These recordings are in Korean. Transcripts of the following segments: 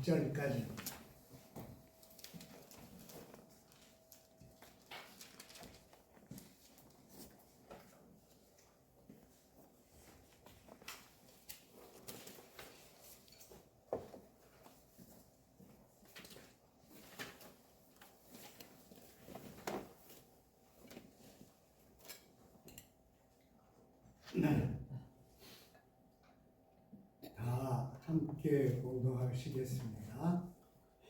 1절까지. 다 함께 공동하시겠습니다.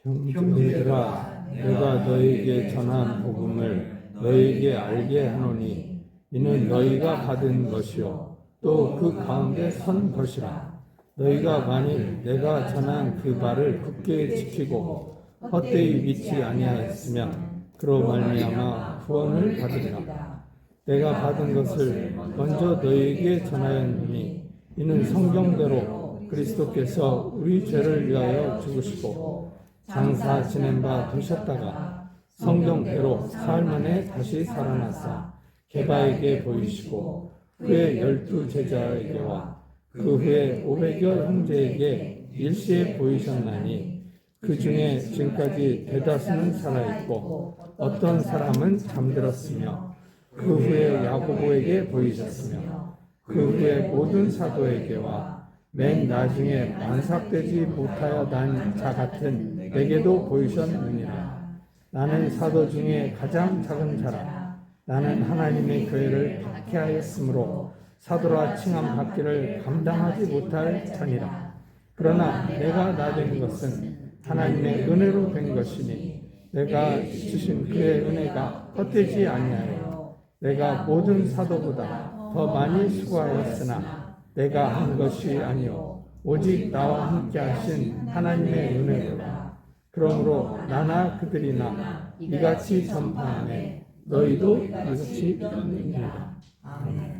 형제들아, 내가 너희에게 전한 복음을 너희에게 알게 하노니 이는 너희가 받은 것이요 또 그 가운데 선 것이라. 너희가 만일 내가 전한 그 말을 굳게 지키고 헛되이 믿지 아니하였으면 그로 말미암아 구원을 받으리라. 내가 받은 것을 먼저 너희에게 전하였으니 이는 성경대로 그리스도께서 우리 죄를 위하여 죽으시고 장사 지낸 바 되셨다가 성경대로 사흘 만에 다시 살아나사 게바에게 보이시고 후에 12 제자에게와 그 후에 500여 형제에게 일시에 보이셨나니 그 중에 지금까지 대다수는 살아있고 어떤 사람은 잠들었으며 그 후에 야고보에게 보이셨으며 그 후에 모든 사도에게와 맨 나중에 만삭되지 못하여 난 자 같은 내게도 보이셨느니라. 나는 사도 중에 가장 작은 자라. 나는 하나님의 교회를 박해하였으므로 사도라 칭함 받기를 감당하지 못할 자니라. 그러나 내가 나 된 것은 하나님의 은혜로 된 것이니 내가 주신 그의 은혜가 헛되지 아니하여 내가 모든 사도보다 더 많이 수고하였으나 내가 한 것이 아니요 오직 나와 함께 하신 하나님의 은혜로라. 그러므로 나나 그들이나 이같이 전파하매 너희도 이같이 믿느니라. 아멘.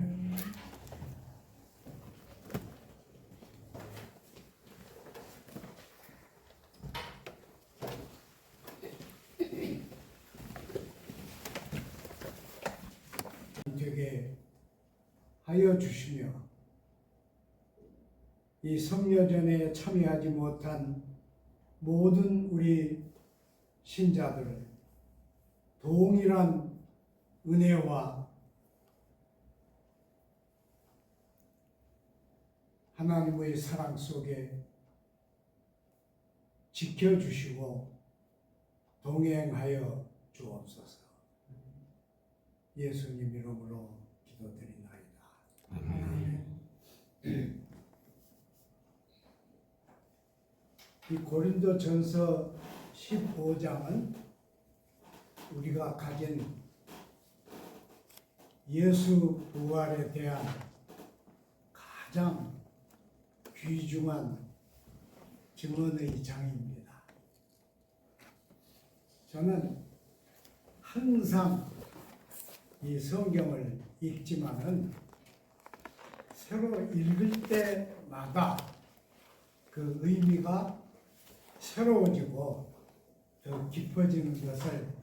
되게 하여 주시며 이 성려전에 참여하지 못한 모든 우리 신자들을 동일한 은혜와 하나님의 사랑 속에 지켜주시고 동행하여 주옵소서. 예수님 이름으로 기도드리나이다. 아멘. 이 고린도전서 15장은 우리가 가진 예수 부활에 대한 가장 귀중한 증언의 장입니다. 저는 항상 이 성경을 읽지만은 새로 읽을 때마다 그 의미가 새로워지고 더 깊어지는 것을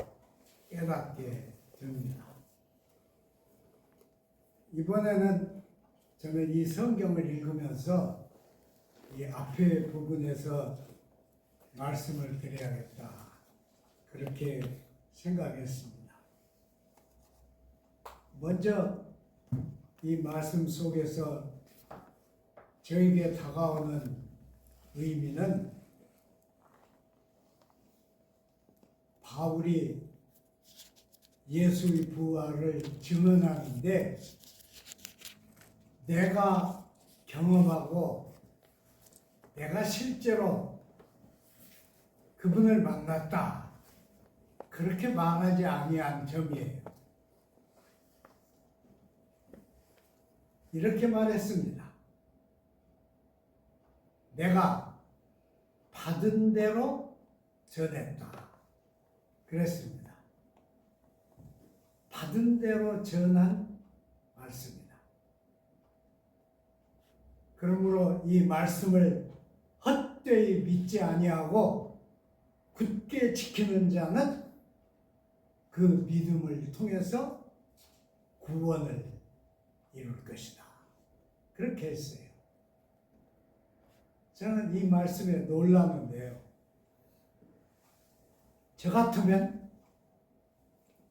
깨닫게 됩니다. 이번에는 저는 이 성경을 읽으면서 이 앞에 부분에서 말씀을 드려야겠다 그렇게 생각했습니다. 먼저 이 말씀 속에서 저에게 다가오는 의미는 바울이 예수의 부활을 증언하는데 내가 경험하고 내가 실제로 그분을 만났다 그렇게 말하지 아니한 점이에요. 이렇게 말했습니다. 내가 받은 대로 전했다. 그랬습니다. 받은 대로 전한 말씀이다. 그러므로 이 말씀을 헛되이 믿지 아니하고 굳게 지키는 자는 그 믿음을 통해서 구원을 이룰 것이다. 그렇게 했어요. 저는 이 말씀에 놀라는데요. 저 같으면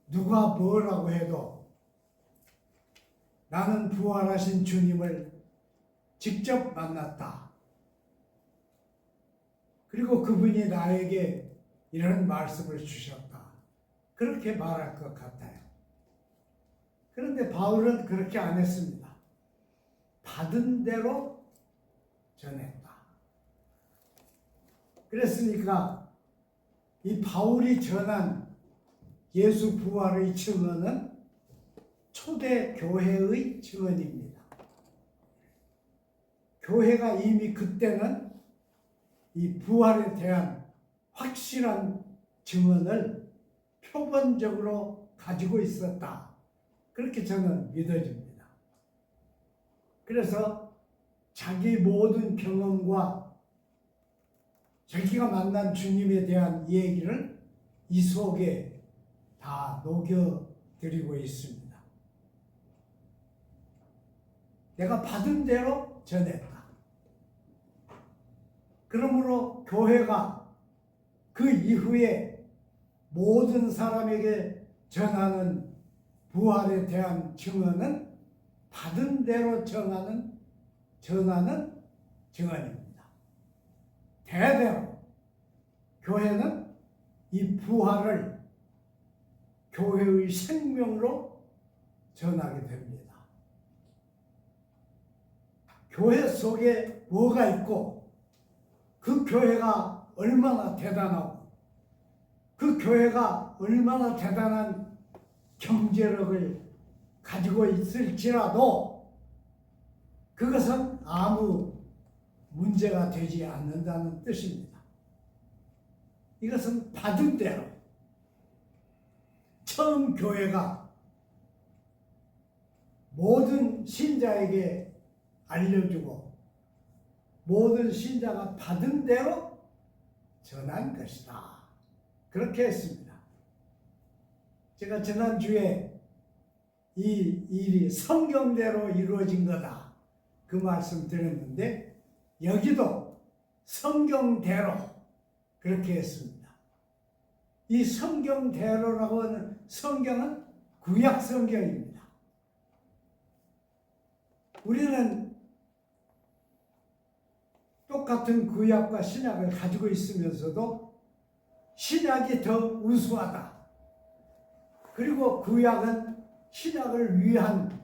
누가 뭐라고 해도 나는 부활하신 주님을 직접 만났다. 그리고 그분이 나에게 이런 말씀을 주셨다. 그렇게 말할 것 같아요. 그런데 바울은 그렇게 안 했습니다. 받은 대로 전했다. 그랬으니까 이 바울이 전한 예수 부활의 증언은 초대 교회의 증언입니다. 교회가 이미 그때는 이 부활에 대한 확실한 증언을 표본적으로 가지고 있었다. 그렇게 저는 믿어집니다. 그래서 자기 모든 경험과 자기가 만난 주님에 대한 얘기를 이 속에 다 녹여드리고 있습니다. 내가 받은 대로 전했다. 그러므로 교회가 그 이후에 모든 사람에게 전하는 부활에 대한 증언은 받은 대로 전하는 증언입니다. 대대로 교회는 이 부활을 교회의 생명으로 전하게 됩니다. 교회 속에 뭐가 있고 그 교회가 얼마나 대단하고 그 교회가 얼마나 대단한 경제력을 가지고 있을지라도 그것은 아무 문제가 되지 않는다는 뜻입니다. 이것은 받은 대로 처음 교회가 모든 신자에게 알려주고 모든 신자가 받은 대로 전한 것이다. 그렇게 했습니다. 제가 지난주에 이 일이 성경대로 이루어진 거다. 그 말씀 드렸는데 여기도 성경대로 그렇게 했습니다. 이 성경대로라고 하는 성경은 구약 성경입니다. 우리는 똑같은 구약과 신약을 가지고 있으면서도 신약이 더 우수하다. 그리고 구약은 신약을 위한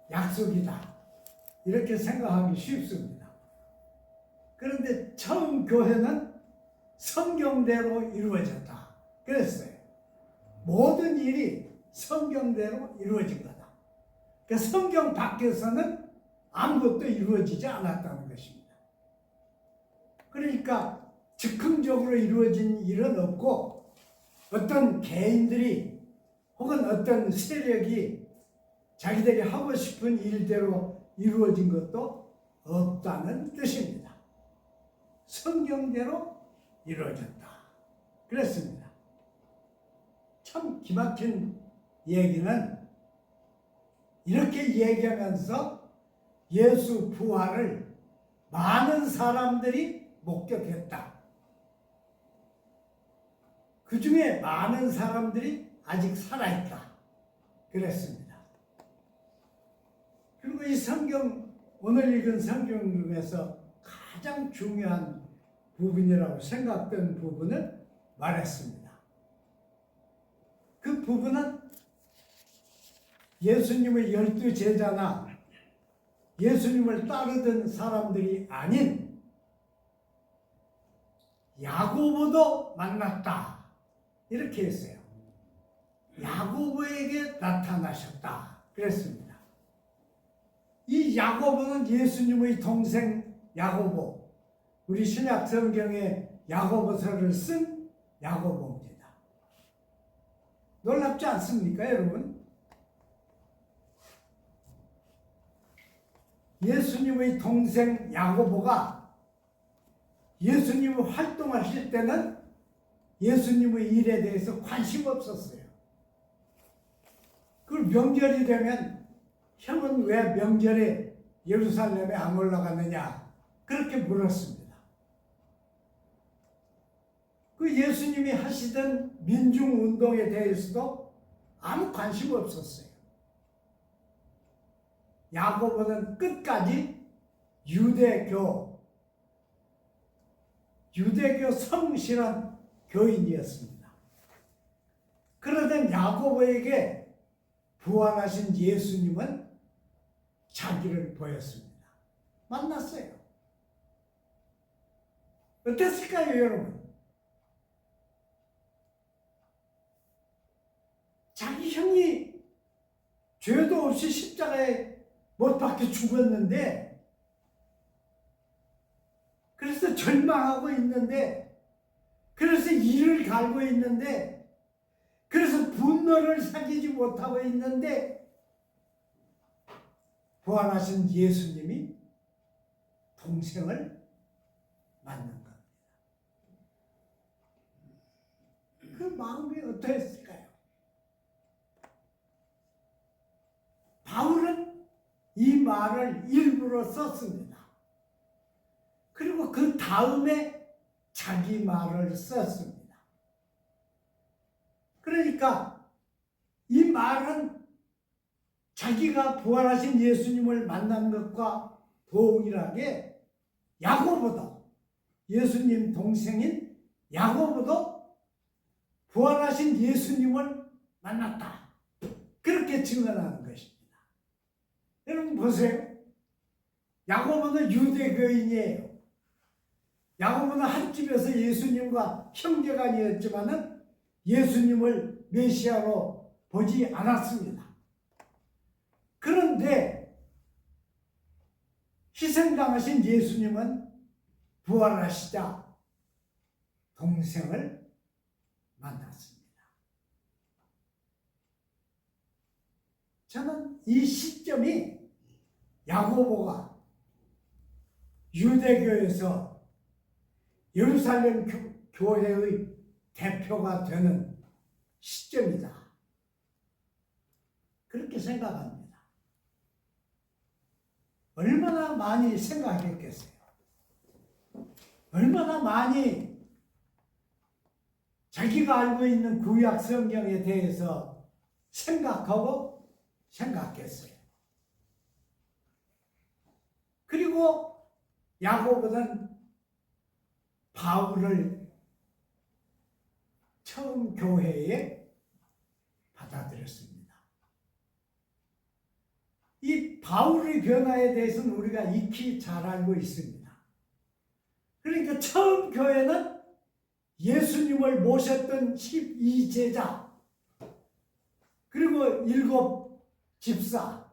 약속이다. 이렇게 생각하기 쉽습니다. 그런데 처음 교회는 성경대로 이루어졌다. 그랬어요. 모든 일이 성경대로 이루어진 거다. 그러니까 성경 밖에서는 아무것도 이루어지지 않았다는 것입니다. 그러니까 즉흥적으로 이루어진 일은 없고 어떤 개인들이 혹은 어떤 세력이 자기들이 하고 싶은 일대로 이루어진 것도 없다는 뜻입니다. 성경대로 이루어졌다. 그랬습니다. 참 기막힌 얘기는 이렇게 얘기하면서 예수 부활을 많은 사람들이 목격했다. 그 중에 많은 사람들이 아직 살아있다. 그랬습니다. 그리고 이 성경, 오늘 읽은 성경 중에서 가장 중요한 부분이라고 생각된 부분을 말했습니다. 그 부분은 예수님의 12 제자나 예수님을 따르던 사람들이 아닌 야고보도 만났다. 이렇게 했어요. 야고보에게 나타나셨다. 그랬습니다. 이 야고보는 예수님의 동생 야고보, 우리 신약 성경에 야고보서를 쓴 야고보입니다. 놀랍지 않습니까, 여러분? 예수님의 동생 야고보가 예수님이 활동하실 때는 예수님의 일에 대해서 관심 없었어요. 그걸 명절이 되면 형은 왜 명절에 예루살렘에 안 올라가느냐 그렇게 물었습니다. 그 예수님이 하시던 민중운동에 대해서도 아무 관심 없었어요. 야고보는 끝까지 유대교 성실한 교인이었습니다. 그러던 야고보에게 부활하신 예수님은 자기를 보였습니다. 만났어요. 어땠을까요, 여러분? 자기 형이 죄도 없이 십자가에 못 박혀 죽었는데, 그래서 절망하고 있는데, 그래서 이를 갈고 있는데, 그래서 분노를 사귀지 못하고 있는데, 부활하신 예수님이 동생을 만난 겁니다. 그 마음이 어떠했을까요? 바울은 이 말을 일부러 썼습니다. 그리고 그 다음에 자기 말을 썼습니다. 그러니까 이 말은 자기가 부활하신 예수님을 만난 것과 동일하게 야고보도, 예수님 동생인 야고보도 부활하신 예수님을 만났다, 그렇게 증언하는 것입니다. 여러분 보세요. 야고보는 유대교인이에요. 야고보는 한 집에서 예수님과 형제간이었지만은 예수님을 메시아로 보지 않았습니다. 그런데 희생당하신 예수님은 부활하시자 동생을 만났습니다. 저는 이 시점이 야고보가 유대교에서 예루살렘 교회의 대표가 되는 시점이다, 그렇게 생각합니다. 얼마나 많이 생각했겠어요? 얼마나 많이 자기가 알고 있는 구약 성경에 대해서 생각했어요. 그리고 야고보는 바울을 처음 교회에 받아들였습니다. 이 바울의 변화에 대해서는 우리가 익히 잘 알고 있습니다. 그러니까 처음 교회는 예수님을 모셨던 12제자, 그리고 7 집사,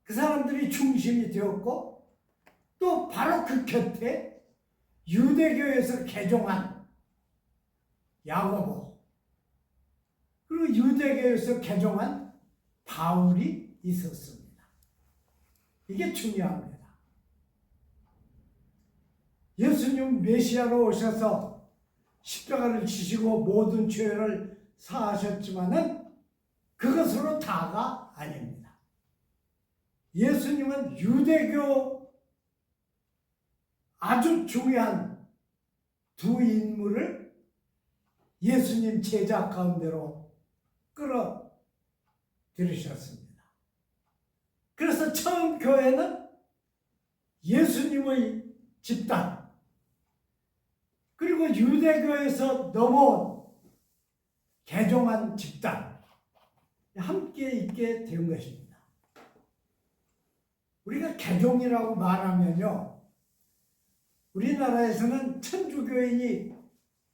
그 사람들이 중심이 되었고, 또 바로 그 곁에 유대교에서 개종한 야고보, 그리고 유대교에서 개종한 바울이 있었습니다. 이게 중요합니다. 예수님 메시아로 오셔서 십자가를 지시고 모든 죄를 사하셨지만은 그것으로 다가 아닙니다. 예수님은 유대교 아주 중요한 두 인물을 예수님 제자 가운데로 끌어들이셨습니다. 그래서 처음 교회는 예수님의 집단, 그리고 유대교에서 넘어온 개종한 집단, 함께 있게 된 것입니다. 우리가 개종이라고 말하면요, 우리나라에서는 천주교인이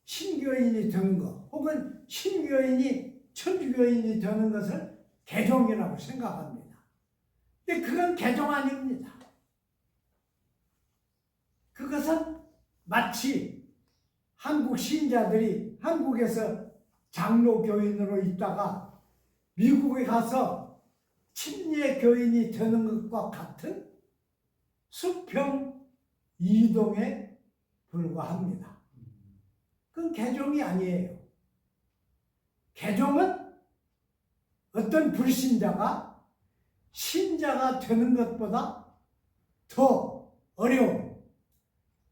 신교인이 되는 것, 혹은 신교인이 천주교인이 되는 것을 개종이라고 생각합니다. 근데 그건 개종 아닙니다. 그것은 마치 한국 신자들이 한국에서 장로교인으로 있다가 미국에 가서 침례교인이 되는 것과 같은 수평 이동에 불과합니다. 그건 개종이 아니에요. 개종은 어떤 불신자가 신자가 되는 것보다 더 어려운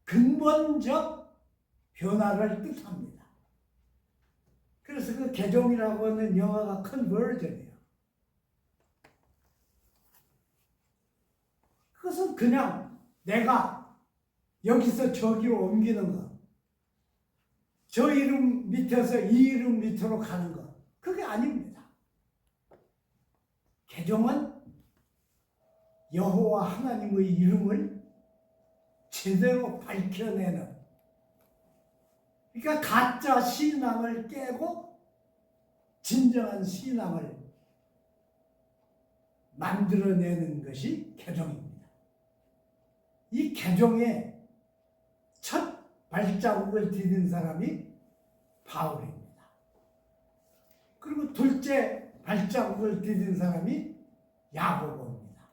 근본적 변화를 뜻합니다. 그래서 그 개종이라고 하는 영어가 컨버전이에요. 그것은 그냥 내가 여기서 저기로 옮기는 것, 저 이름 밑에서 이 이름 밑으로 가는 것, 그게 아닙니다. 개종은 여호와 하나님의 이름을 제대로 밝혀내는, 그러니까 가짜 신앙을 깨고 진정한 신앙을 만들어내는 것이 개종입니다. 이 개종의 첫 발자국을 디딘 사람이 바울입니다. 그리고 둘째 발자국을 디딘 사람이 야고보입니다.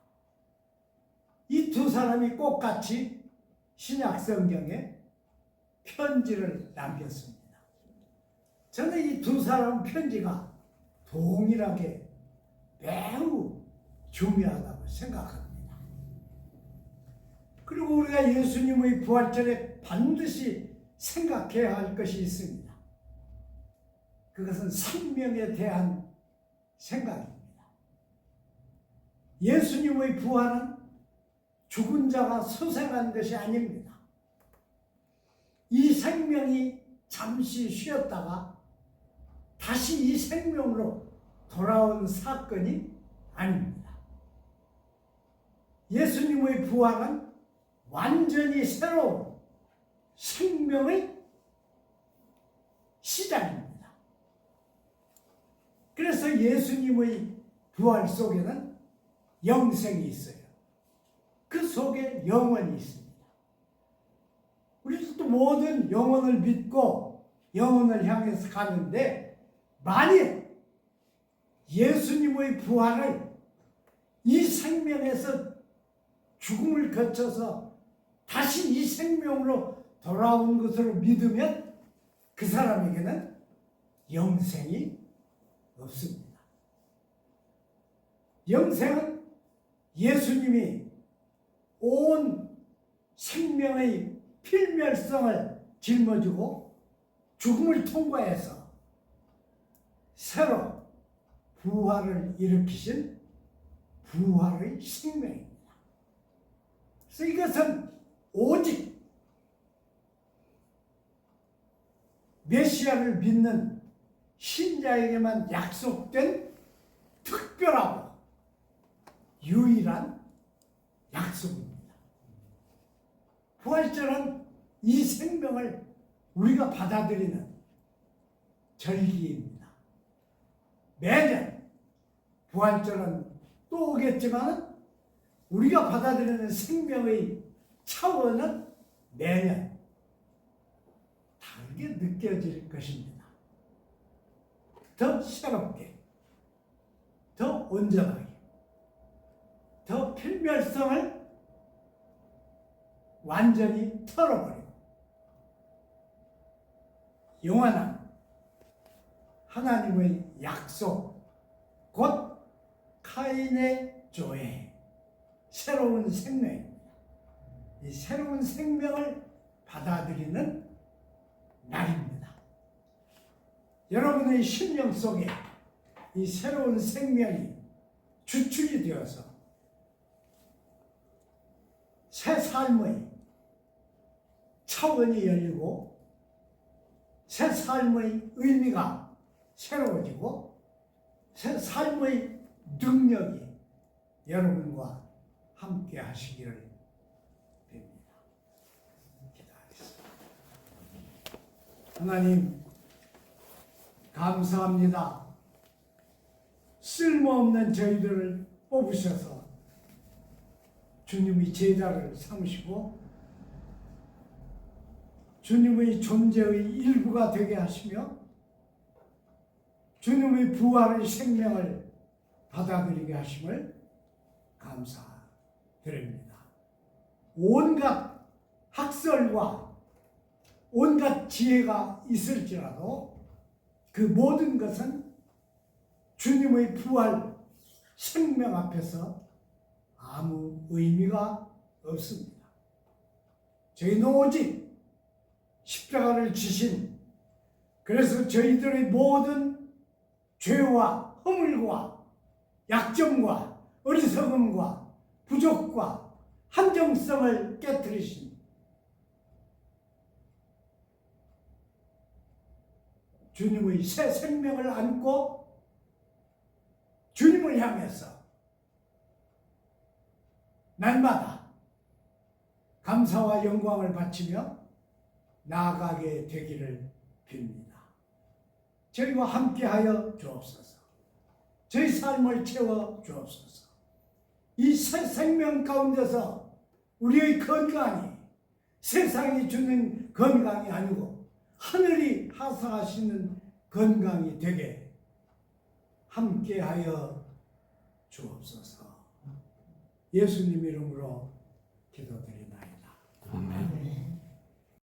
이 두 사람이 똑같이 신약 성경에 편지를 남겼습니다. 저는 이 두 사람 편지가 동일하게 매우 중요하다고 생각합니다. 그리고 우리가 예수님의 부활절에 반드시 생각해야 할 것이 있습니다. 그것은 생명에 대한 생각입니다. 예수님의 부활은 죽은 자가 소생한 것이 아닙니다. 이 생명이 잠시 쉬었다가 다시 이 생명으로 돌아온 사건이 아닙니다. 예수님의 부활은 완전히 새로운 생명의 시작입니다. 그래서 예수님의 부활 속에는 영생이 있어요. 그 속에 영원이 있습니다. 우리도 모든 영혼을 믿고 영혼을 향해서 가는데, 만일 예수님의 부활을 이 생명에서 죽음을 거쳐서 다시 이 생명으로 돌아온 것으로 믿으면 그 사람에게는 영생이 없습니다. 영생은 예수님이 온 생명의 필멸성을 짊어지고 죽음을 통과해서 새로 부활을 일으키신 부활의 생명입니다. 그래서 이것은 오직 메시아를 믿는 신자에게만 약속된 특별하고 유일한 약속입니다. 부활절은 이 생명을 우리가 받아들이는 절기입니다. 매년 부활절은 또 오겠지만 우리가 받아들이는 생명의 차원은 매년 다르게 느껴질 것입니다. 더 새롭게, 더 온전하게, 더 필멸성을 완전히 털어버리고 영원한 하나님의 약속, 곧 카인의 조회, 새로운 생명입니다. 이 새로운 생명을 받아들이는 날입니다. 여러분의 심령 속에 이 새로운 생명이 주축이 되어서 새 삶의 차원이 열리고 새 삶의 의미가 새로워지고 새 삶의 능력이 여러분과 함께 하시기를 빕니다. 기도하겠습니다. 하나님, 감사합니다. 쓸모없는 저희들을 뽑으셔서 주님의 제자를 삼으시고 주님의 존재의 일부가 되게 하시며 주님의 부활의 생명을 받아들이게 하심을 감사드립니다. 온갖 학설과 온갖 지혜가 있을지라도 그 모든 것은 주님의 부활 생명 앞에서 아무 의미가 없습니다. 저희는 오직 십자가 십자가를 지신, 그래서 저희들의 모든 죄와 허물과 약점과 어리석음과 부족과 한정성을 깨뜨리신 주님의 새 생명을 안고 주님을 향해서 날마다 감사와 영광을 바치며 나아가게 되기를 빕니다. 저희와 함께하여 주옵소서. 저희 삶을 채워 주옵소서. 이 새 생명 가운데서 우리의 건강이 세상이 주는 건강이 아니고 하늘이 하사하시는 건강이 되게 함께하여 주옵소서. 예수님 이름으로 기도드리나이다. 아멘.